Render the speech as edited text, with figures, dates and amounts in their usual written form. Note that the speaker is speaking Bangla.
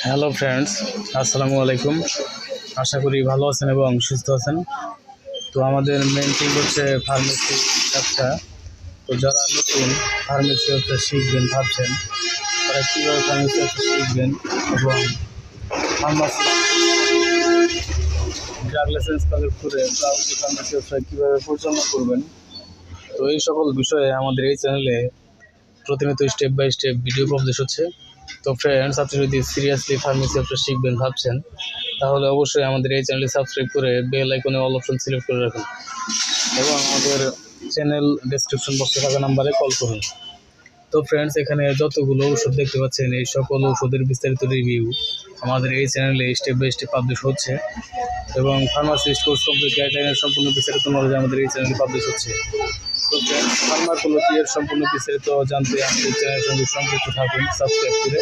হ্যালো ফ্রেন্ডস, আসসালামু আলাইকুম। আশা করি ভালো আছেন এবং সুস্থ আছেন। তো আমাদের মেন থিং হচ্ছে ফার্মেসি ব্যবসা। তো যারা নতুন ফার্মেসি ব্যবসা শিখবেন ভাবছেন, তারা কীভাবে ফার্মেসি ব্যবসা শিখবেন এবং ফার্মাসি ড্রাগ লাইসেন্স কালেক্ট করে ফার্মেসি ব্যবসা কীভাবে পরিচালনা করবেন, তো এই সকল বিষয়ে আমাদের এই চ্যানেলে প্রতিনিয়ত step by step video publish হচ্ছে। তো ফ্রেন্ডস, আপনি যদি সিরিয়াসলি ফার্মেসি ব্যবসা শিখবেন ভাবছেন, তাহলে অবশ্যই আমাদের এই চ্যানেলটি সাবস্ক্রাইব করে বেল আইকনে অল অপশন সিলেক্ট করে রাখুন এবং আমাদের চ্যানেল ডেসক্রিপশন বক্সে থাকা নাম্বারে কল করুন। তো ফ্রেন্ডস, এখানে যতগুলো ওষুধ দেখতে পাচ্ছেন, এই সকল ওষুধের বিস্তারিত রিভিউ আমাদের এই চ্যানেলে স্টেপ বাই স্টেপ পাবলিশ হচ্ছে এবং ফার্মাসিস্ট কোর্স কমপ্লিট গাইডলাইনের সম্পূর্ণ বিস্তারিত নলেজ আমাদের এই চ্যানেলে পাবলিশ হচ্ছে। তো ফ্রেন্ডস, ফার্মাকোলজি এর সম্পূর্ণ বিস্তারিত জানতে আমাদের চ্যানেলের সঙ্গে সংযুক্ত থাকুন সাবস্ক্রাইব করে।